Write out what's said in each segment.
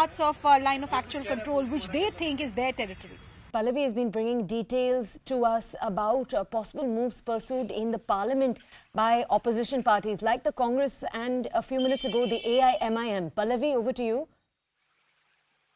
parts of line of actual control, which they think is their territory. Pallavi has been bringing details to us about possible moves pursued in the parliament by opposition parties like the Congress and a few minutes ago the AIMIM. Pallavi, over to you.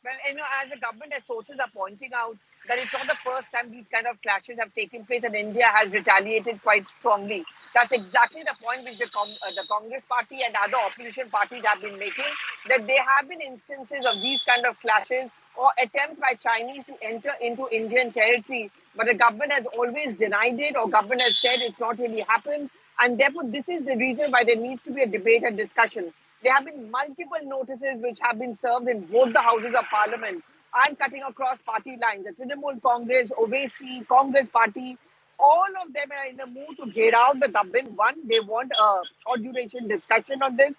Well, as the government and sources are pointing out, that it's not the first time these kind of clashes have taken place and India has retaliated quite strongly. That's exactly the point which the Congress party and other opposition parties have been making, that there have been instances of these kind of clashes or attempts by Chinese to enter into Indian territory, but the government has always denied it, or government has said it's not really happened, and therefore this is the reason why there needs to be a debate and discussion. There have been multiple notices which have been served in both the houses of parliament and cutting across party lines. The Trinamool Congress, Owaisi, Congress party, all of them are in the mood to get out the government. One, they want a short duration discussion on this.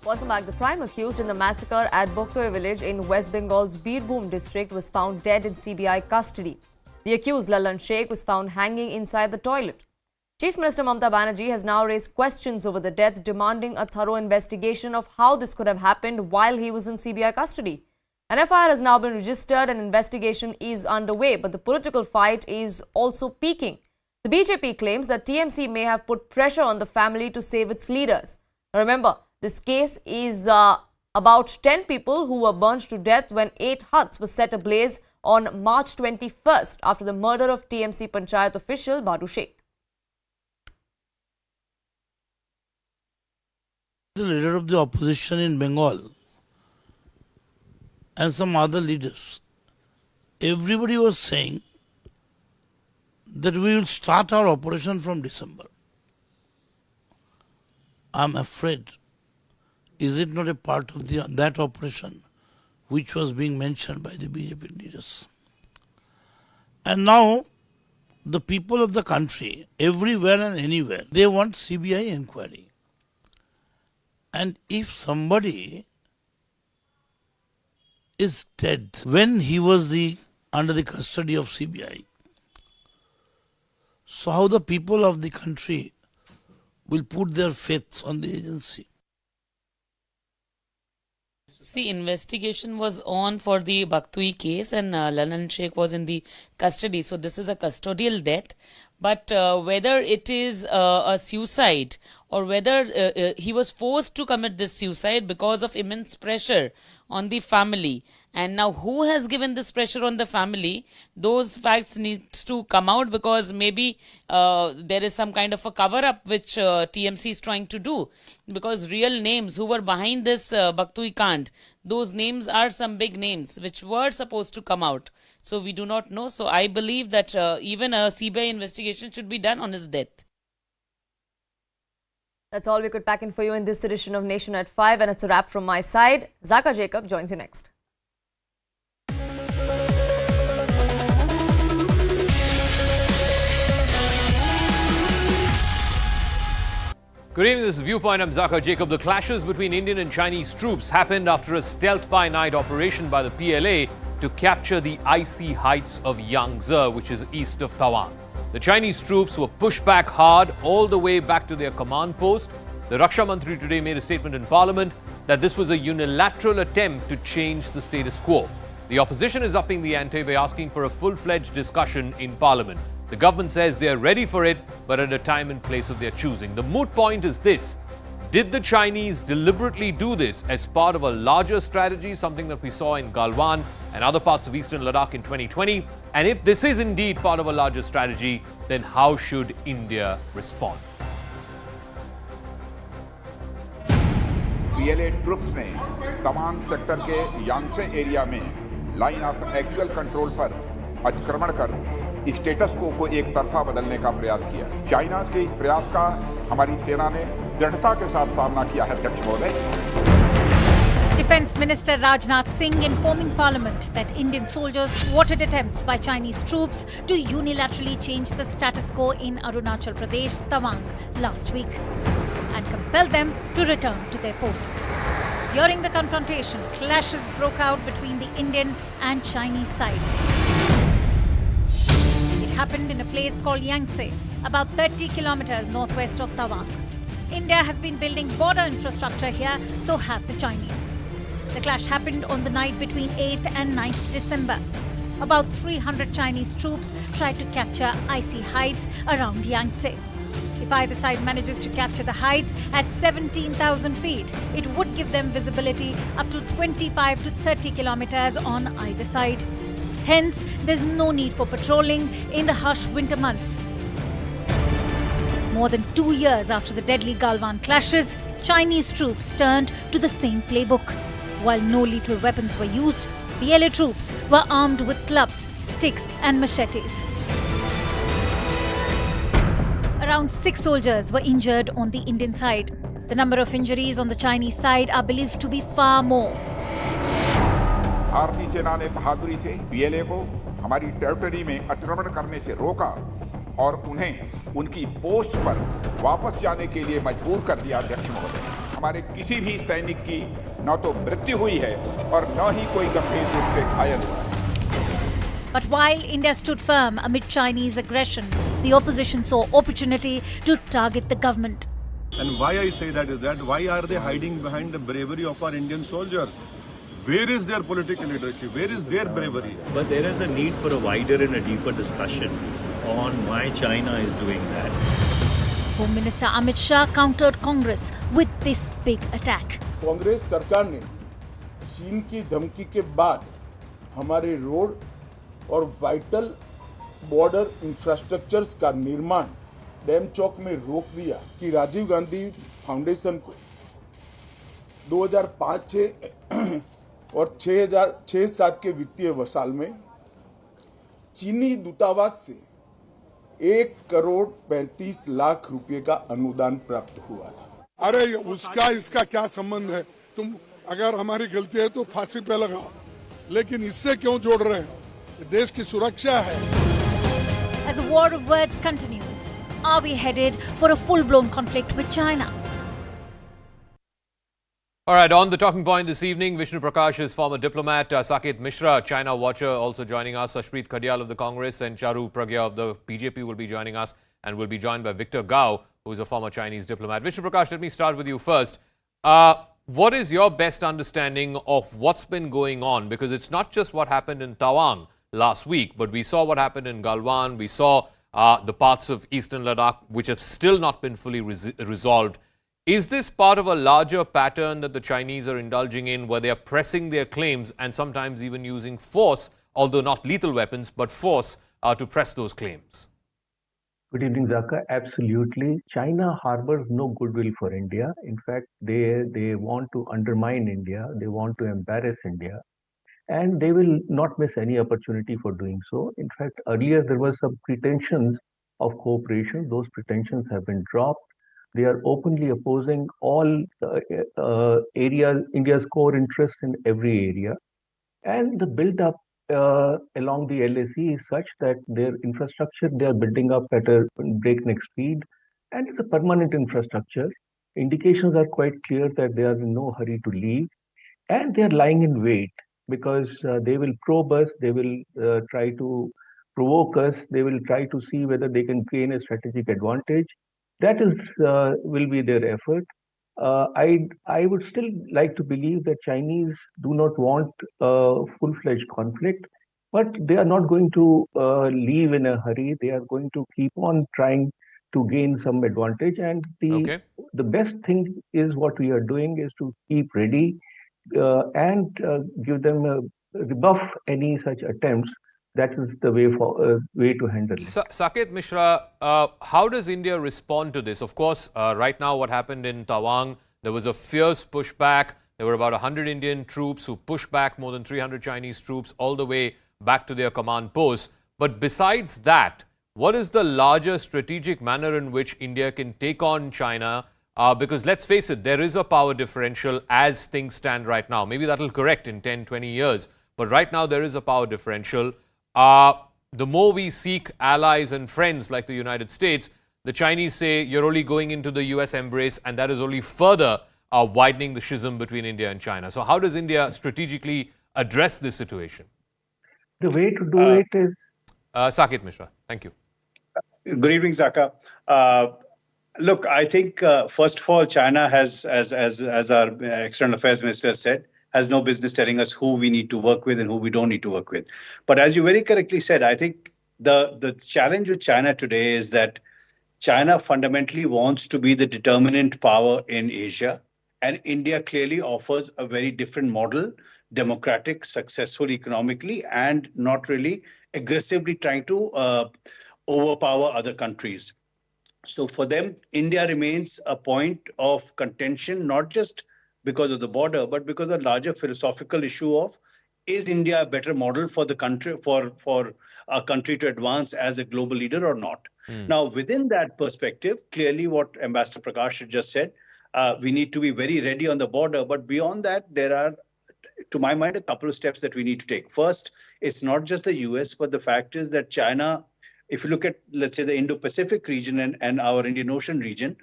Welcome back. The prime accused in the massacre at Boktoi village in West Bengal's Birbhum district was found dead in CBI custody. The accused, Lalan Sheikh, was found hanging inside the toilet. Chief Minister Mamata Banerjee has now raised questions over the death, demanding a thorough investigation of how this could have happened while he was in CBI custody. An FIR has now been registered and investigation is underway, but the political fight is also peaking. The BJP claims that TMC may have put pressure on the family to save its leaders. Now remember, this case is about 10 people who were burnt to death when 8 huts were set ablaze on March 21st after the murder of TMC Panchayat official Badu Sheikh. The leader of the opposition in Bengal and some other leaders, everybody was saying that we will start our operation from December. I'm afraid, is it not a part of that operation which was being mentioned by the BJP leaders? And now the people of the country, everywhere and anywhere, they want CBI inquiry. And if somebody is dead when he was under the custody of CBI, so how the people of the country will put their faith on the agency? See, investigation was on for the Bakhtui case and Lalan Sheikh was in the custody. So this is a custodial death. But whether it is a suicide or whether he was forced to commit this suicide because of immense pressure on the family. And now who has given this pressure on the family? Those facts needs to come out, because maybe there is some kind of a cover-up which TMC is trying to do. Because real names who were behind this Bakhtui Kand, those names are some big names which were supposed to come out. So we do not know. So I believe that even a CBI investigation should be done on his death. That's all we could pack in for you in this edition of Nation at 5, and it's a wrap from my side. Zaka Jacob joins you next. Good evening, this is Viewpoint. I'm Zaka Jacob. The clashes between Indian and Chinese troops happened after a stealth-by-night operation by the PLA to capture the icy heights of Yangtze, which is east of Tawang. The Chinese troops were pushed back hard all the way back to their command post. The Raksha Mantri today made a statement in Parliament that this was a unilateral attempt to change the status quo. The opposition is upping the ante by asking for a full-fledged discussion in Parliament. The government says they are ready for it, but at a time and place of their choosing. The moot point is this: did the Chinese deliberately do this as part of a larger strategy, something that we saw in Galwan and other parts of eastern Ladakh in 2020? And if this is indeed part of a larger strategy, then how should India respond? PLA troops ने Tawang sector के यांगसे area में line of actual control पर अतिक्रमण कर status को एक तरफा बदलने का प्रयास किया। चाइना के इस प्रयास का हमारी सेना ने दृढ़ता के साथ सामना किया है। अध्यक्ष महोदय, Defence Minister Rajnath Singh informing Parliament that Indian soldiers thwarted attempts by Chinese troops to unilaterally change the status quo in Arunachal Pradesh, Tawang, last week and compelled them to return to their posts. During the confrontation, clashes broke out between the Indian and Chinese side. It happened in a place called Yangtze, about 30 kilometers northwest of Tawang. India has been building border infrastructure here, so have the Chinese. The clash happened on the night between 8th and 9th December. About 300 Chinese troops tried to capture icy heights around Yangtze. If either side manages to capture the heights at 17,000 feet, it would give them visibility up to 25 to 30 kilometers on either side. Hence, there's no need for patrolling in the harsh winter months. More than 2 years after the deadly Galwan clashes, Chinese troops turned to the same playbook. While no lethal weapons were used, PLA troops were armed with clubs, sticks and machetes. Around 6 soldiers were injured on the Indian side. The number of injuries on the Chinese side are believed to be far more. भारतीय सेना ने बहादुरी से PLA को हमारी territory में आक्रमण करने से रोका और उन्हें उनकी पोस्ट पर वापस जाने के लिए मजबूर कर दिया। अध्यक्ष महोदय, हमारे किसी भी सैनिक की न तो मृत्यु हुई है और न ही कोई गंभीर रूप से घायल हुआ है। But while India stood firm amid Chinese aggression, the opposition saw opportunity to target the government. And why I say that is that why are they hiding behind the bravery of our Indian soldiers? Where is their political leadership? Where is their bravery? But there is a need for a wider and a deeper discussion on why China is doing that. Home Minister Amit Shah countered Congress with this big attack. Congress सरकार ने चीन की धमकी के बाद हमारे road और vital border infrastructures का निर्माण डैम चौक में रोक दिया कि राजीव गांधी फाउंडेशन को 2005-6 और 2006-7 के वित्तीय साल में चीनी दूतावास से 1,35,00,000 रुपए का अनुदान प्राप्त हुआ था। अरे उसका इसका क्या संबंध है? तुम अगर हमारी गलती है तो फांसी पे लगाओ, लेकिन इससे क्यों जोड़ रहे हो? देश की सुरक्षा है। As the war of words continues, are we headed for a full-blown conflict with China? All right, on the talking point this evening, Vishnu Prakash's former diplomat, Saket Mishra, China watcher, also joining us. Ashpreet Khadial of the Congress and Charu Pragya of the BJP will be joining us, and will be joined by Victor Gao, who is a former Chinese diplomat. Vishnu Prakash, let me start with you first. What is your best understanding of what's been going on? Because it's not just what happened in Tawang last week, but we saw what happened in Galwan. We saw the parts of eastern Ladakh which have still not been fully resolved. Is this part of a larger pattern that the Chinese are indulging in, where they are pressing their claims and sometimes even using force, although not lethal weapons, but force to press those claims? Good evening, Zaka. Absolutely. China harbors no goodwill for India. In fact, they want to undermine India. They want to embarrass India. And they will not miss any opportunity for doing so. In fact, earlier there were some pretensions of cooperation. Those pretensions have been dropped. They are openly opposing all areas, India's core interests in every area. And the build-up along the LAC is such that their infrastructure, they are building up at a breakneck speed. And it's a permanent infrastructure. Indications are quite clear that they are in no hurry to leave. And they are lying in wait, because they will probe us, they will try to provoke us, they will try to see whether they can gain a strategic advantage. That is will be their effort. I would still like to believe that Chinese do not want a full-fledged conflict, but they are not going to leave in a hurry. They are going to keep on trying to gain some advantage. And the best thing is what we are doing is to keep ready and give them a rebuff any such attempts. That is the way to handle it. Saket Mishra, how does India respond to this? Of course, right now what happened in Tawang, there was a fierce pushback. There were about 100 Indian troops who pushed back more than 300 Chinese troops all the way back to their command posts. But besides that, what is the larger strategic manner in which India can take on China? Because let's face it, there is a power differential as things stand right now. Maybe that will correct in 10, 20 years. But right now there is a power differential. The more we seek allies and friends like the United States, the Chinese say you're only going into the US embrace, and that is only further widening the schism between India and China. So how does India strategically address this situation? The way to do it is... Saket Mishra, thank you. Good evening, Zaka. Look, I think first of all, China has, as our external affairs minister said, has no business telling us who we need to work with and who we don't need to work with. But as you very correctly said, I think the challenge with China today is that China fundamentally wants to be the determinant power in Asia, and India clearly offers a very different model, democratic, successful economically, and not really aggressively trying to overpower other countries. So for them, India remains a point of contention, not just because of the border, but because of the larger philosophical issue of, is India a better model for the country, for a country to advance as a global leader or not? Now, within that perspective, clearly what Ambassador Prakash just said, we need to be very ready on the border. But beyond that, there are, to my mind, a couple of steps that we need to take. First, it's not just the US, but the fact is that China, if you look at, let's say, the Indo-Pacific region and our Indian Ocean region,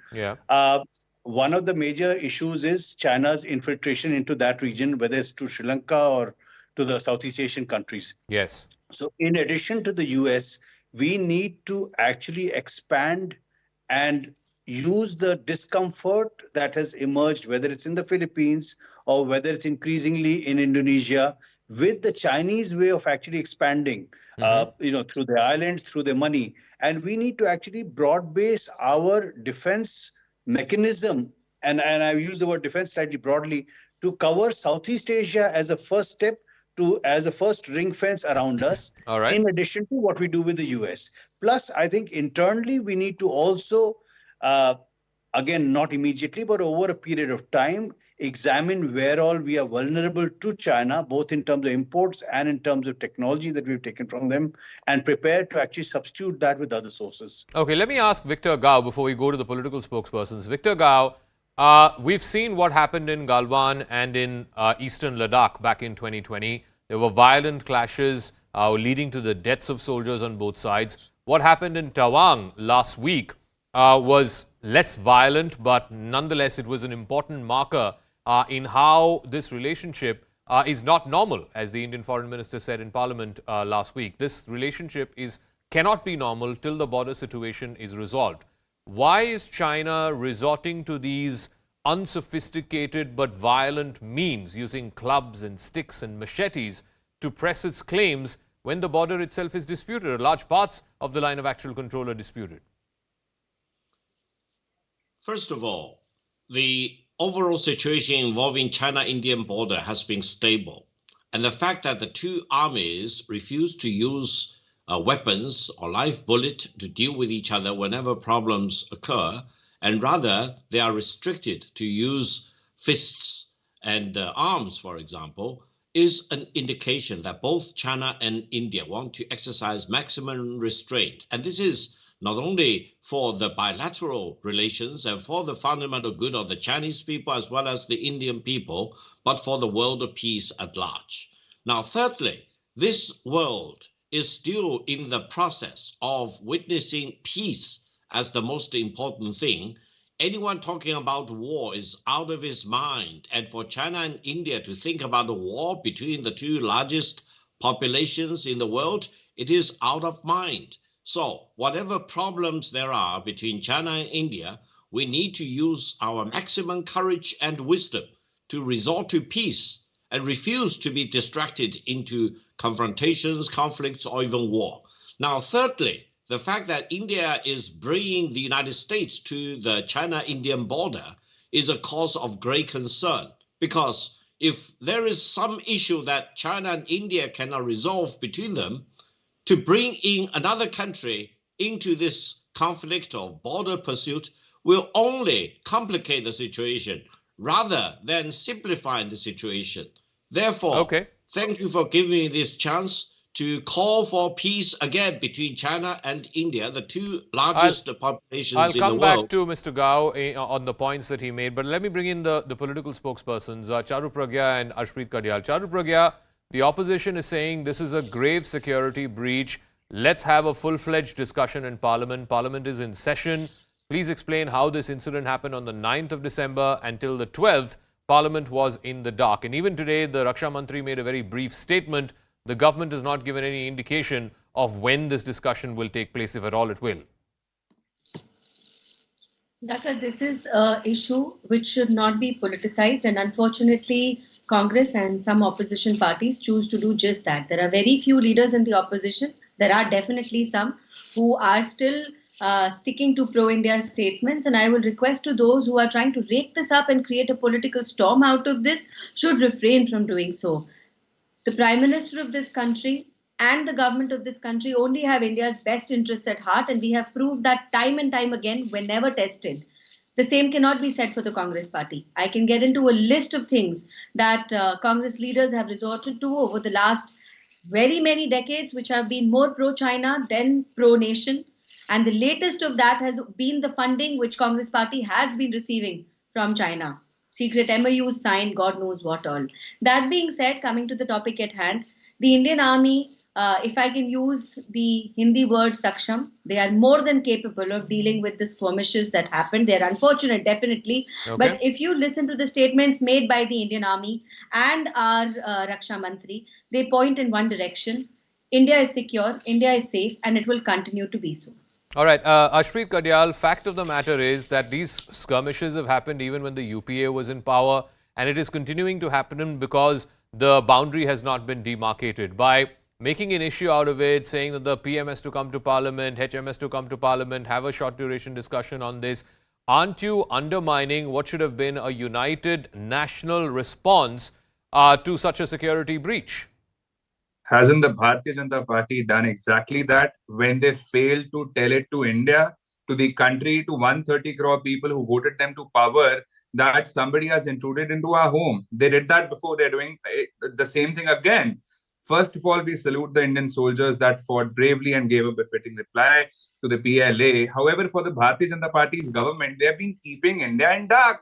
one of the major issues is China's infiltration into that region, whether it's to Sri Lanka or to the Southeast Asian countries. Yes. So in addition to the US, we need to actually expand and use the discomfort that has emerged, whether it's in the Philippines or whether it's increasingly in Indonesia, with the Chinese way of actually expanding, through their islands, through their money. And we need to actually broad base our defense mechanism, and I use the word defense slightly broadly, to cover Southeast Asia as a first step, as a first ring fence around us, in addition to what we do with the US. Plus, I think internally we need to also, again, not immediately, but over a period of time, examine where all we are vulnerable to China, both in terms of imports and in terms of technology that we've taken from them, and prepare to actually substitute that with other sources. Okay, let me ask Victor Gao before we go to the political spokespersons. Victor Gao, we've seen what happened in Galwan and in eastern Ladakh back in 2020. There were violent clashes leading to the deaths of soldiers on both sides. What happened in Tawang last week was less violent, but nonetheless it was an important marker in how this relationship is not normal, as the Indian Foreign Minister said in Parliament last week. This relationship cannot be normal till the border situation is resolved. Why is China resorting to these unsophisticated but violent means, using clubs and sticks and machetes to press its claims when the border itself is disputed, or large parts of the line of actual control are disputed? First of all, the overall situation involving China-Indian border has been stable. And the fact that the two armies refuse to use weapons or live bullet to deal with each other whenever problems occur, and rather they are restricted to use fists and arms, for example, is an indication that both China and India want to exercise maximum restraint. And this is not only for the bilateral relations and for the fundamental good of the Chinese people as well as the Indian people, but for the world of peace at large. Now, thirdly, this world is still in the process of witnessing peace as the most important thing. Anyone talking about war is out of his mind. And for China and India to think about a war between the two largest populations in the world, it is out of mind. So whatever problems there are between China and India, we need to use our maximum courage and wisdom to resort to peace and refuse to be distracted into confrontations, conflicts, or even war. Now, thirdly, the fact that India is bringing the United States to the China-Indian border is a cause of great concern, because if there is some issue that China and India cannot resolve between them, to bring in another country into this conflict or border pursuit will only complicate the situation rather than simplifying the situation. Therefore, thank you for giving me this chance to call for peace again between China and India, the two largest populations in the world. I'll come back to Mr. Gao on the points that he made, but let me bring in the political spokespersons, Charu Pragya and Ashpreet Kadyal. Charu Pragya, the opposition is saying this is a grave security breach. Let's have a full-fledged discussion in Parliament. Parliament is in session. Please explain how this incident happened on the 9th of December until the 12th. Parliament was in the dark. And even today, the Raksha Mantri made a very brief statement. The government has not given any indication of when this discussion will take place, if at all it will. Dhaka, this is an issue which should not be politicized, and unfortunately, Congress and some opposition parties choose to do just that. There are very few leaders in the opposition. There are definitely some who are still sticking to pro-India statements, and I will request to those who are trying to rake this up and create a political storm out of this should refrain from doing so. The Prime Minister of this country and the government of this country only have India's best interests at heart, and we have proved that time and time again whenever tested. The same cannot be said for the Congress party. I can get into a list of things that Congress leaders have resorted to over the last very many decades, which have been more pro-China than pro-nation. And the latest of that has been the funding which Congress party has been receiving from China. Secret MOUs signed, God knows what all. That being said, coming to the topic at hand, the Indian Army, if I can use the Hindi word saksham, they are more than capable of dealing with the skirmishes that happened. They are unfortunate, definitely. Okay. But if you listen to the statements made by the Indian Army and our Raksha Mantri, they point in one direction. India is secure, India is safe, and it will continue to be so. All right, Ashpreet Kadyal, fact of the matter is that these skirmishes have happened even when the UPA was in power, and it is continuing to happen because the boundary has not been demarcated. By making an issue out of it, saying that the PM has to come to Parliament, HM has to come to Parliament, have a short duration discussion on this, aren't you undermining what should have been a united national response to such a security breach? Hasn't the Bharatiya Janata Party done exactly that when they failed to tell it to India, to the country, to 130 crore people who voted them to power, that somebody has intruded into our home? They did that before. They're doing the same thing again. First of all, we salute the Indian soldiers that fought bravely and gave a befitting reply to the PLA. However, for the Bharatiya Janata Party's government, they have been keeping India in dark.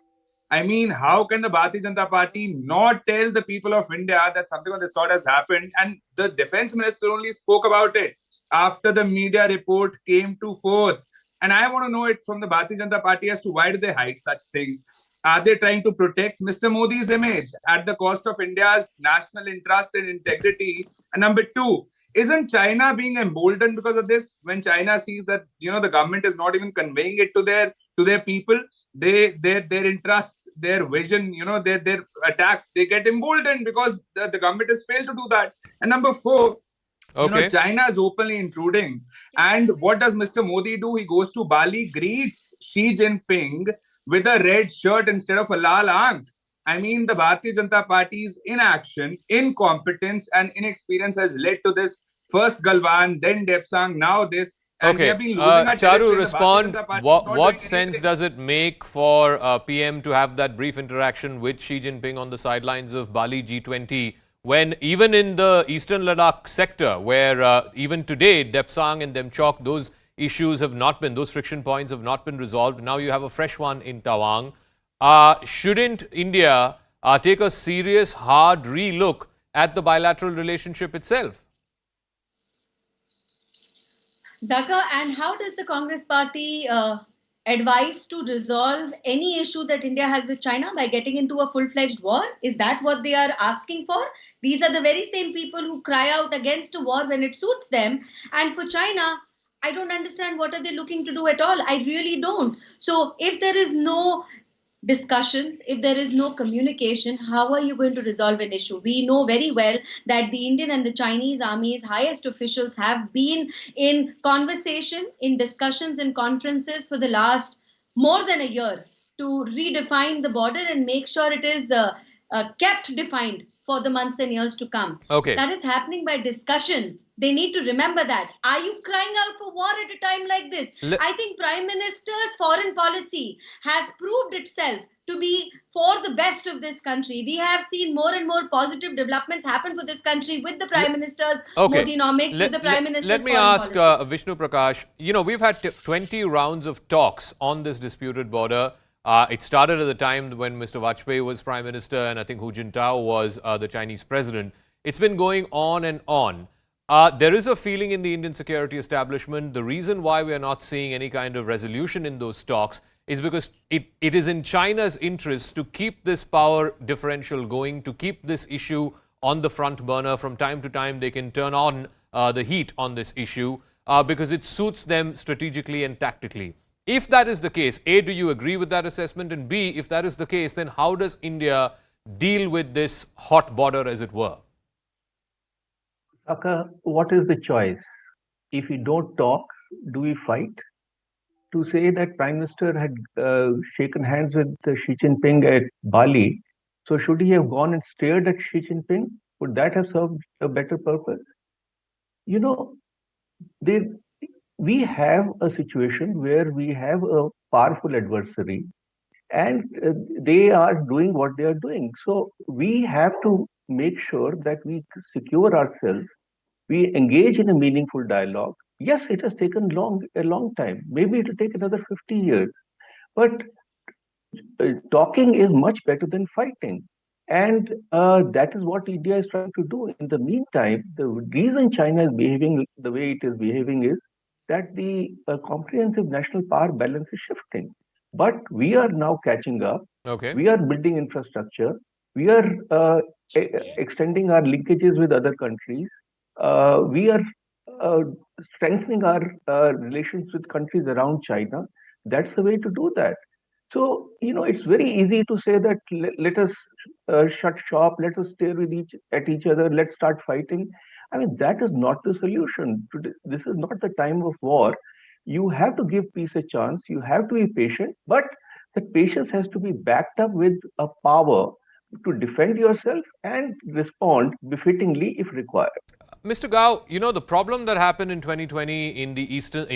I mean, how can the Bharatiya Janata Party not tell the people of India that something of this sort has happened? And the defense minister only spoke about it after the media report came to forth. And I want to know it from the Bharatiya Janata Party as to why do they hide such things? Are they trying to protect Mr. Modi's image at the cost of India's national interest and integrity? And number two, isn't China being emboldened because of this? When China sees that, you know, the government is not even conveying it to their people, their interests, their vision, you know, their attacks, they get emboldened because the government has failed to do that. And number four, you know, China is openly intruding. And what does Mr. Modi do? He goes to Bali, greets Xi Jinping with a red shirt instead of a lal aankh. I mean, the Bharatiya Janata Party's inaction, incompetence, and inexperience has led to this. First Galwan, then Depsang, now this. And we have been losing our Charu, respond. What sense does it make for PM to have that brief interaction with Xi Jinping on the sidelines of Bali G20 when even in the Eastern Ladakh sector, where even today, Depsang and Demchok, those issues have not been, those friction points have not been resolved. Now you have a fresh one in Tawang. Shouldn't India take a serious, hard re-look at the bilateral relationship itself? Dhaka, and how does the Congress party advise to resolve any issue that India has with China by getting into a full-fledged war? Is that what they are asking for? These are the very same people who cry out against a war when it suits them. And for China, I don't understand what are they looking to do at all. I really don't. So if there is no discussions, if there is no communication, how are you going to resolve an issue? We know very well that the Indian and the Chinese army's highest officials have been in conversation, in discussions and conferences for the last more than a year to redefine the border and make sure it is kept defined for the months and years to come. That is happening by discussions. They need to remember that. Are you crying out for war at a time like this? I think Prime Minister's foreign policy has proved itself to be for the best of this country. We have seen more and more positive developments happen for this country with the Prime Minister's Modinomics, with the Prime Minister's Let me ask Vishnu Prakash, you know, we've had 20 rounds of talks on this disputed border. It started at the time when Mr. Vajpayee was Prime Minister and I think Hu Jintao was the Chinese President. It's been going on and on. There is a feeling in the Indian security establishment, the reason why we are not seeing any kind of resolution in those talks is because it is in China's interest to keep this power differential going, to keep this issue on the front burner. From time to time, they can turn on the heat on this issue because it suits them strategically and tactically. If that is the case, A, do you agree with that assessment? And B, if that is the case, then how does India deal with this hot border, as it were? Aka, what is the choice? If we don't talk, do we fight? To say that Prime Minister had shaken hands with Xi Jinping at Bali, so should he have gone and stared at Xi Jinping? Would that have served a better purpose? You know, we have a situation where we have a powerful adversary and they are doing what they are doing. So we have to make sure that we secure ourselves, we engage in a meaningful dialogue. Yes, it has taken a long time. Maybe it will take another 50 years. But talking is much better than fighting. And that is what India is trying to do. In the meantime, the reason China is behaving the way it is behaving is that the comprehensive national power balance is shifting. But we are now catching up. Okay. We are building infrastructure. We are extending our linkages with other countries. We are strengthening our relations with countries around China. That's the way to do that. So, you know, it's very easy to say that let us shut shop, let us stare at each other, let's start fighting. I mean, that is not the solution. This is not the time of war. You have to give peace a chance. You have to be patient, but the patience has to be backed up with a power to defend yourself and respond befittingly if required. Mr. Gao, you know, the problem that happened in 2020 in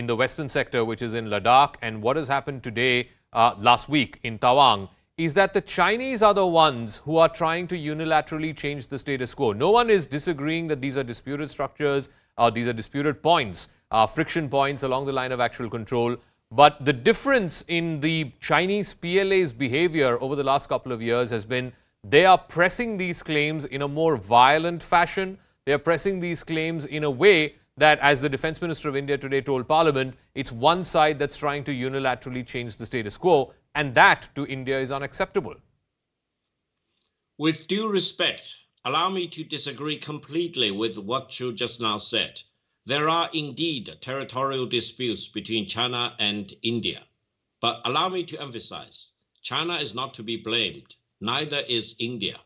the western sector, which is in Ladakh, and what has happened today, last week in Tawang, is that the Chinese are the ones who are trying to unilaterally change the status quo. No one is disagreeing that these are disputed structures, these are disputed points, friction points along the line of actual control. But the difference in the Chinese PLA's behavior over the last couple of years has been they are pressing these claims in a more violent fashion. They are pressing these claims in a way that, as the Defence Minister of India today told Parliament, it's one side that's trying to unilaterally change the status quo, and that to India is unacceptable. With due respect, allow me to disagree completely with what you just now said. There are indeed territorial disputes between China and India. But allow me to emphasize, China is not to be blamed, neither is India.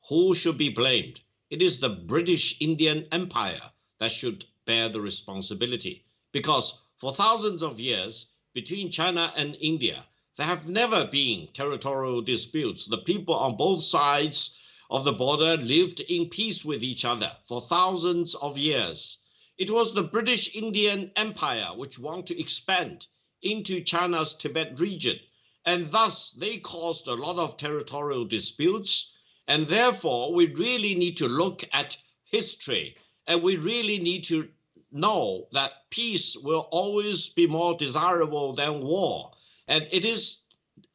Who should be blamed? It is the British Indian Empire that should bear the responsibility. Because for thousands of years, between China and India, there have never been territorial disputes. The people on both sides of the border lived in peace with each other for thousands of years. It was the British Indian Empire which wanted to expand into China's Tibet region, and thus they caused a lot of territorial disputes. And therefore, we really need to look at history, and we really need to know that peace will always be more desirable than war. And it is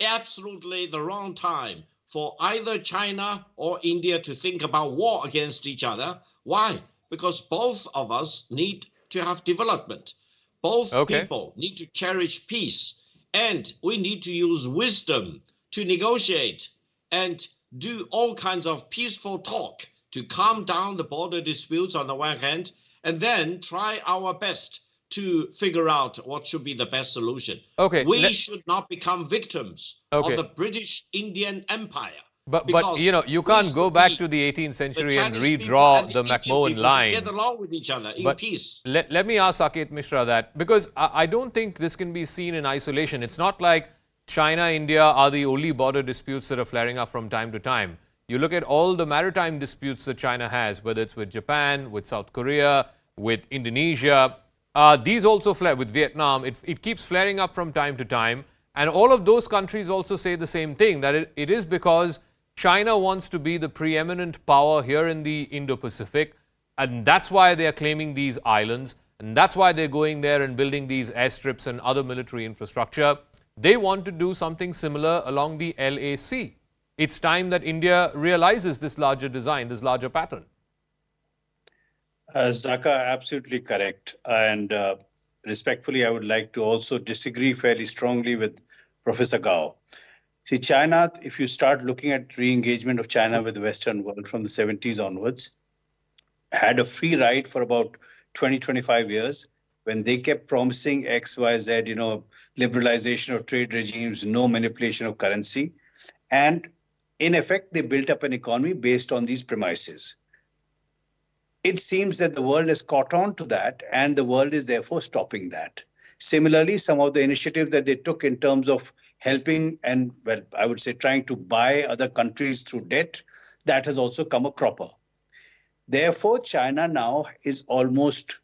absolutely the wrong time for either China or India to think about war against each other. Why? Because both of us need to have development. Both people need to cherish peace, and we need to use wisdom to negotiate and do all kinds of peaceful talk to calm down the border disputes on the one hand, and then try our best to figure out what should be the best solution. We should not become victims of the British Indian Empire. But you know, you can't go back to the 18th century and redraw the McMahon line. Get along with each other in peace. Let me ask Saket Mishra that, because I don't think this can be seen in isolation. It's not like China, India are the only border disputes that are flaring up from time to time. You look at all the maritime disputes that China has, whether it's with Japan, with South Korea, with Indonesia. These also flare with Vietnam. It keeps flaring up from time to time. And all of those countries also say the same thing, that it is because China wants to be the preeminent power here in the Indo-Pacific. And that's why they are claiming these islands. And that's why they're going there and building these airstrips and other military infrastructure. They want to do something similar along the LAC. It's time that India realizes this larger design, this larger pattern. Zaka, absolutely correct. And respectfully, I would like to also disagree fairly strongly with Professor Gao. See, China, if you start looking at re-engagement of China with the Western world from the 70s onwards, had a free ride for about 20-25 years. when they kept promising X, Y, Z, liberalization of trade regimes, no manipulation of currency. And in effect, they built up an economy based on these premises. It seems that the world has caught on to that, and the world is therefore stopping that. Similarly, some of the initiatives that they took in terms of helping and, well, I would say trying to buy other countries through debt, that has also come a cropper. Therefore, China now is almost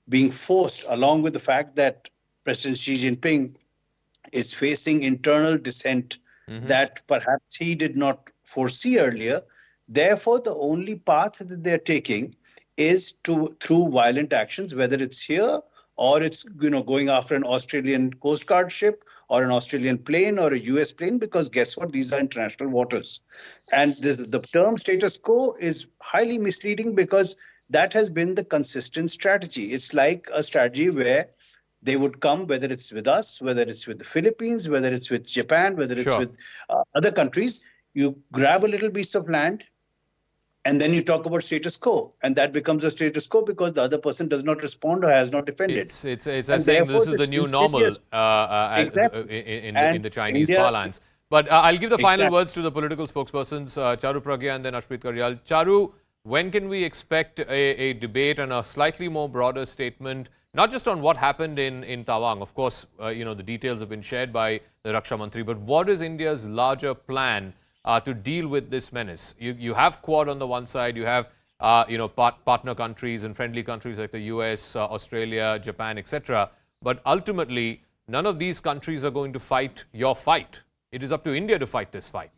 being forced, along with the fact that President Xi Jinping is facing internal dissent that perhaps he did not foresee earlier. Therefore, the only path that they're taking is through violent actions, whether it's here or it's going after an Australian Coast Guard ship or an Australian plane or a US plane, because guess what? These are international waters. And the term status quo is highly misleading because that has been the consistent strategy. It's like a strategy where they would come, whether it's with us, whether it's with the Philippines, whether it's with Japan, whether it's with other countries. You grab a little piece of land, and then you talk about status quo, and that becomes a status quo because the other person does not respond or has not defended. It's as saying this is the new normal in the Chinese parlance. But I'll give the final words to the political spokespersons, Charu Pragya and then Ashpreet Karyal. Charu, when can we expect a debate and a slightly more broader statement, not just on what happened in Tawang? Of course, the details have been shared by the Raksha Mantri, but what is India's larger plan to deal with this menace? You have Quad on the one side, you have partner countries and friendly countries like the US, Australia, Japan, etc. But ultimately, none of these countries are going to fight your fight. It is up to India to fight this fight.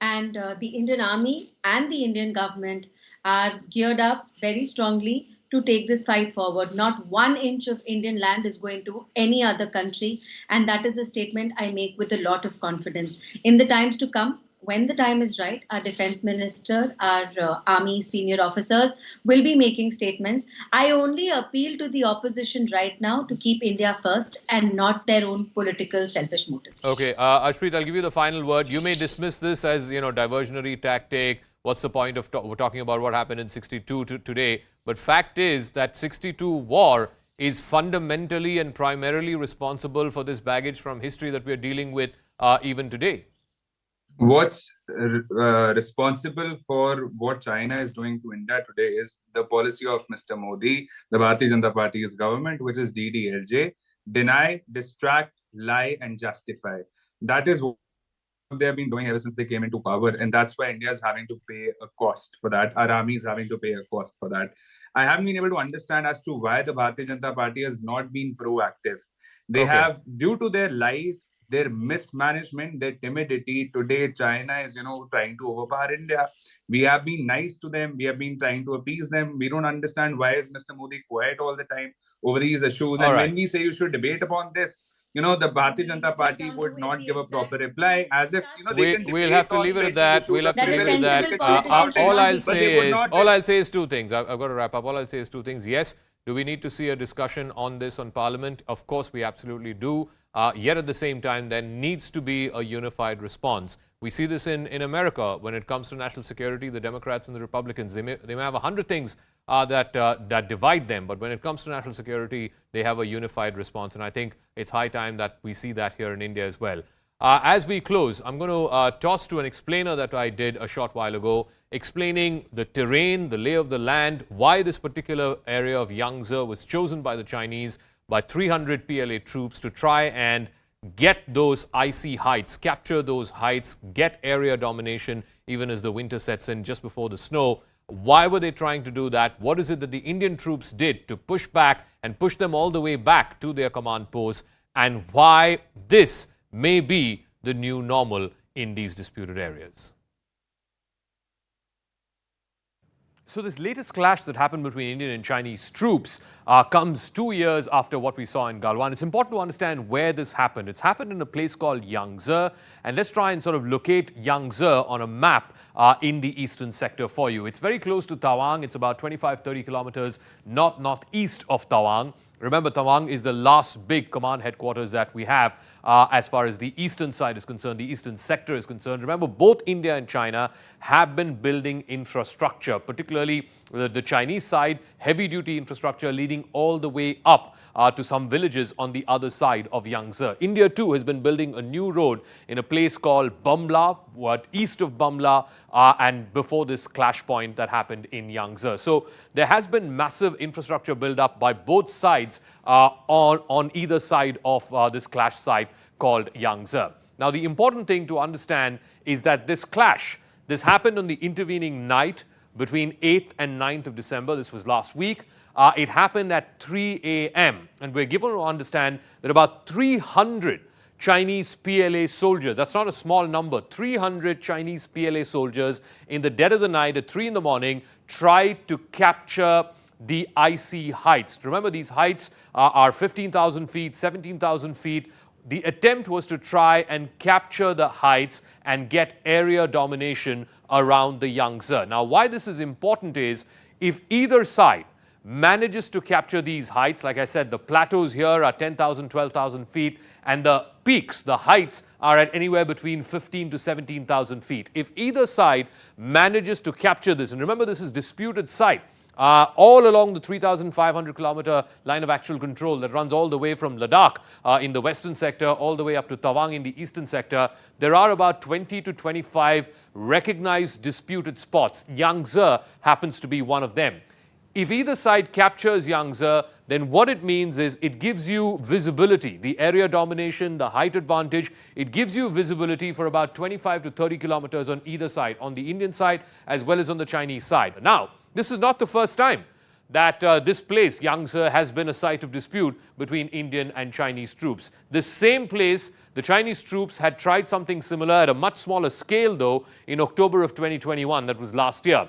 And the Indian Army and the Indian government are geared up very strongly to take this fight forward. Not 1 inch of Indian land is going to any other country. And that is a statement I make with a lot of confidence. In the times to come, when the time is right, our defense minister, our army senior officers will be making statements. I only appeal to the opposition right now to keep India first and not their own political selfish motives. Okay, Ashpreet, I'll give you the final word. You may dismiss this as, diversionary tactic. What's the point of talking about what happened in 62 today? But fact is that 62 war is fundamentally and primarily responsible for this baggage from history that we're dealing with even today. What's responsible for what China is doing to India today is the policy of Mr. Modi, the Bharatiya Janata Party's government, which is DDLJ: deny, distract, lie, and justify. That is what they have been doing ever since they came into power, and that's why India is having to pay a cost for that. Our army is having to pay a cost for that. I haven't been able to understand as to why the Bharatiya Janata Party has not been proactive. They have, due to their lies, their mismanagement, their timidity, today China is, trying to overpower India. We have been nice to them. We have been trying to appease them. We don't understand why is Mr. Modi quiet all the time over these issues. And when we say you should debate upon this, the Bharatiya Janata Party would not give a proper reply, as if, we'll have to leave it at that. We'll have to leave it at that. All I'll say is two things. I've got to wrap up. All I'll say is two things. Yes, do we need to see a discussion on this on Parliament? Of course, we absolutely do. Yet at the same time, there needs to be a unified response. We see this in America when it comes to national security. The Democrats and the Republicans, they may have 100 things that divide them, but when it comes to national security, they have a unified response. And I think it's high time that we see that here in India as well. As we close, I'm going to toss to an explainer that I did a short while ago, explaining the terrain, the lay of the land, why this particular area of Yangtze was chosen by the Chinese, by 300 PLA troops to try and get those icy heights, capture those heights, get area domination even as the winter sets in just before the snow. Why were they trying to do that? What is it that the Indian troops did to push back and push them all the way back to their command posts? And why this may be the new normal in these disputed areas? So this latest clash that happened between Indian and Chinese troops comes 2 years after what we saw in Galwan. It's important to understand where this happened. It's happened in a place called Yangtze, and let's try and sort of locate Yangtze on a map in the eastern sector for you. It's very close to Tawang. It's about 25-30 kilometers northeast of Tawang. Remember, Tawang is the last big command headquarters that we have as far as the eastern side is concerned, the eastern sector is concerned. Remember, both India and China have been building infrastructure, particularly the Chinese side, heavy-duty infrastructure leading all the way up to some villages on the other side of Yangtze. India too has been building a new road in a place called Bamla, east of Bamla, and before this clash point that happened in Yangtze. So there has been massive infrastructure build up by both sides on either side of this clash site called Yangtze. Now the important thing to understand is that this clash, this happened on the intervening night between 8th and 9th of December. This was last week. It happened at 3 a.m. and we're given to understand that about 300 Chinese PLA soldiers, that's not a small number, 300 Chinese PLA soldiers in the dead of the night at 3 in the morning tried to capture the icy heights. Remember, these heights are 15,000 feet, 17,000 feet. The attempt was to try and capture the heights and get area domination around the Yangtze. Now, why this is important is if either side manages to capture these heights, like I said, the plateaus here are 10,000, 12,000 feet, and the peaks, the heights, are at anywhere between 15 to 17,000 feet. If either side manages to capture this, and remember this is disputed site, all along the 3,500 kilometer line of actual control that runs all the way from Ladakh in the western sector all the way up to Tawang in the eastern sector, there are about 20 to 25 recognized disputed spots. Yangtze happens to be one of them. If either side captures Yangtze, then what it means is it gives you visibility, the area domination, the height advantage. It gives you visibility for about 25 to 30 kilometers on either side, on the Indian side as well as on the Chinese side. Now, this is not the first time that this place, Yangtze, has been a site of dispute between Indian and Chinese troops. This same place, the Chinese troops had tried something similar at a much smaller scale, though, in October of 2021. That was last year.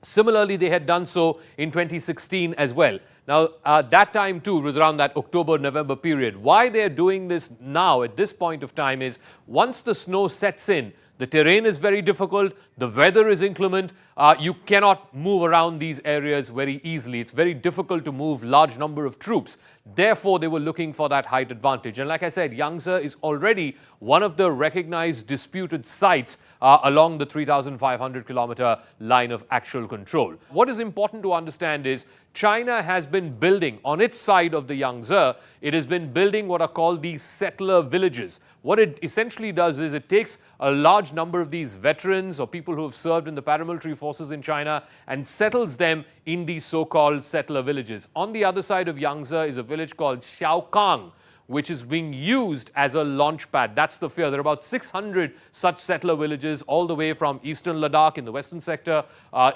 Similarly, they had done so in 2016 as well. Now, that time too was around that October-November period. Why they are doing this now at this point of time is once the snow sets in, the terrain is very difficult, the weather is inclement, you cannot move around these areas very easily. It's very difficult to move large number of troops. Therefore, they were looking for that height advantage. And like I said, Yangtze is already one of the recognized disputed sites along the 3,500 kilometer line of actual control. What is important to understand is China has been building on its side of the Yangtze, it has been building what are called these settler villages. What it essentially does is it takes a large number of these veterans or people who have served in the paramilitary forces in China and settles them in these so-called settler villages. On the other side of Yangtze is a village called Xiaokang, which is being used as a launch pad. That's the fear. There are about 600 such settler villages all the way from eastern Ladakh in the western sector,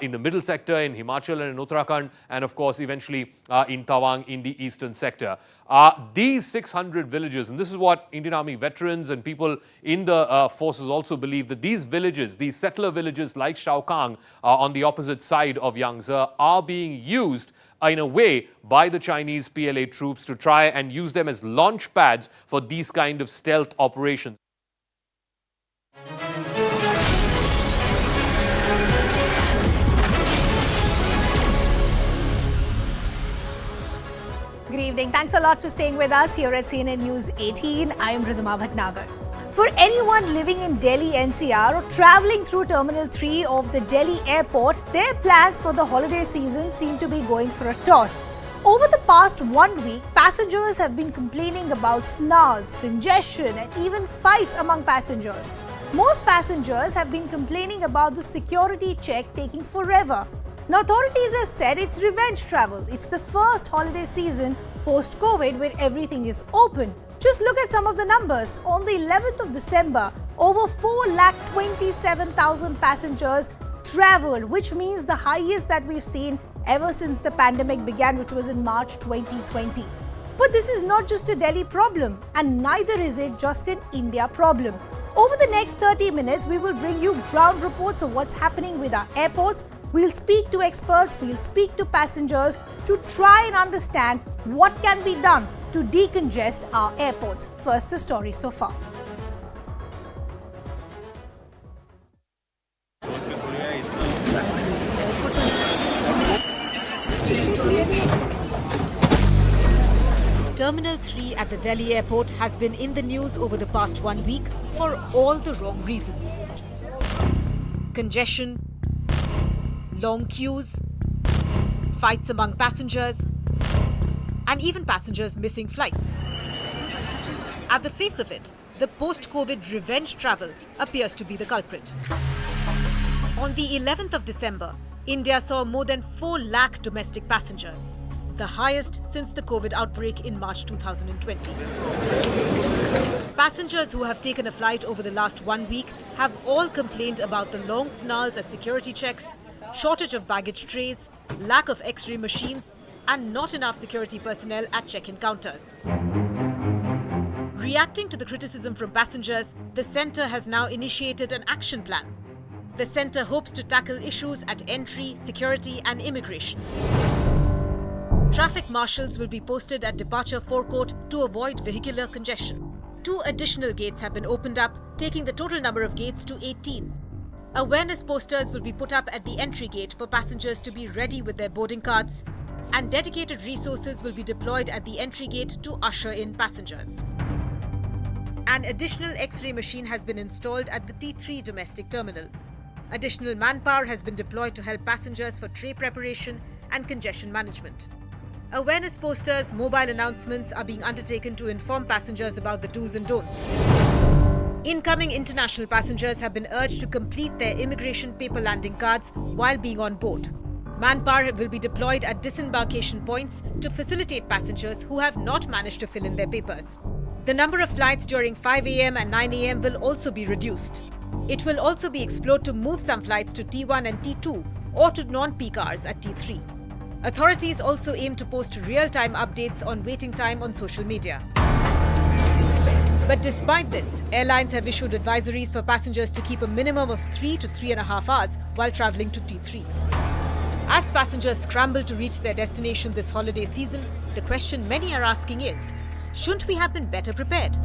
in the middle sector, in Himachal and in Uttarakhand, and of course eventually in Tawang in the eastern sector. These 600 villages, and this is what Indian Army veterans and people in the forces also believe, that these villages, these settler villages like Xiaokang on the opposite side of Yangtze are being used in a way by the Chinese PLA troops to try and use them as launch pads for these kind of stealth operations. Good evening. Thanks a lot for staying with us here at CNN News 18. I am Ridhima Bhatnagar. For anyone living in Delhi NCR or travelling through Terminal 3 of the Delhi airport, their plans for the holiday season seem to be going for a toss. Over the past 1 week, passengers have been complaining about snarls, congestion and even fights among passengers. Most passengers have been complaining about the security check taking forever. Now, authorities have said it's revenge travel. It's the first holiday season post-COVID where everything is open. Just look at some of the numbers. On the 11th of December, over 4,27,000 passengers travelled, which means the highest that we've seen ever since the pandemic began, which was in March 2020. But this is not just a Delhi problem, and neither is it just an India problem. Over the next 30 minutes, we will bring you ground reports of what's happening with our airports. We'll speak to experts, we'll speak to passengers to try and understand what can be done to decongest our airports. First, the story so far. Terminal 3 at the Delhi airport has been in the news over the past 1 week for all the wrong reasons. Congestion, long queues, fights among passengers, and even passengers missing flights. At the face of it, the post-COVID revenge travel appears to be the culprit. On the 11th of December, India saw more than 4 lakh domestic passengers, the highest since the COVID outbreak in March 2020. Passengers who have taken a flight over the last 1 week have all complained about the long snarls at security checks, shortage of baggage trays, lack of X-ray machines, and not enough security personnel at check-in counters. Reacting to the criticism from passengers, the centre has now initiated an action plan. The centre hopes to tackle issues at entry, security, and immigration. Traffic marshals will be posted at departure forecourt to avoid vehicular congestion. 2 additional gates have been opened up, taking the total number of gates to 18. Awareness posters will be put up at the entry gate for passengers to be ready with their boarding cards, and dedicated resources will be deployed at the entry gate to usher in passengers. An additional X-ray machine has been installed at the T3 domestic terminal. Additional manpower has been deployed to help passengers for tray preparation and congestion management. Awareness posters, mobile announcements are being undertaken to inform passengers about the do's and don'ts. Incoming international passengers have been urged to complete their immigration paper landing cards while being on board. Manpower will be deployed at disembarkation points to facilitate passengers who have not managed to fill in their papers. The number of flights during 5 a.m. and 9 a.m. will also be reduced. It will also be explored to move some flights to T1 and T2 or to non-peak hours at T3. Authorities also aim to post real-time updates on waiting time on social media. But despite this, airlines have issued advisories for passengers to keep a minimum of 3 to 3.5 hours while travelling to T3. As passengers scramble to reach their destination this holiday season, the question many are asking is, shouldn't we have been better prepared?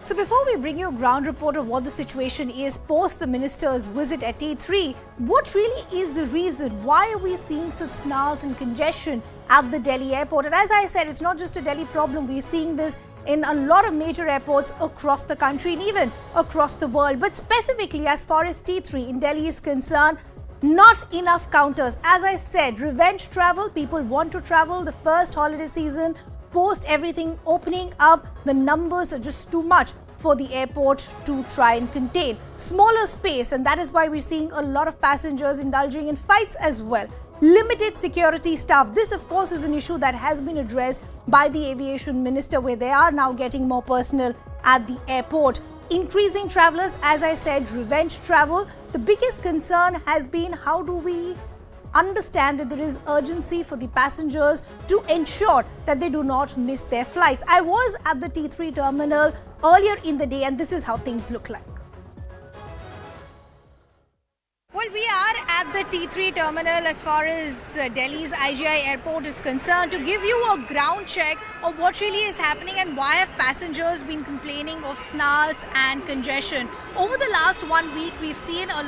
So before we bring you a ground report of what the situation is post the minister's visit at T3, what really is the reason? Why are we seeing such snarls and congestion at the Delhi airport? And as I said, it's not just a Delhi problem. We're seeing this in a lot of major airports across the country and even across the world. But specifically, as far as T3 in Delhi is concerned, not enough counters. As I said, revenge travel. People want to travel the first holiday season. Post everything opening up, the numbers are just too much for the airport to try and contain. Smaller space, and that is why we're seeing a lot of passengers indulging in fights as well. Limited security staff. This, of course, is an issue that has been addressed by the aviation minister, where they are now getting more personnel at the airport. Increasing travellers, as I said, revenge travel. The biggest concern has been how do we understand that there is urgency for the passengers to ensure that they do not miss their flights. I was at the T3 terminal earlier in the day, and this is how things look like. Well, we are at the T3 terminal as far as Delhi's IGI airport is concerned to give you a ground check of what really is happening and why have passengers been complaining of snarls and congestion. Over the last 1 week, we've seen a lot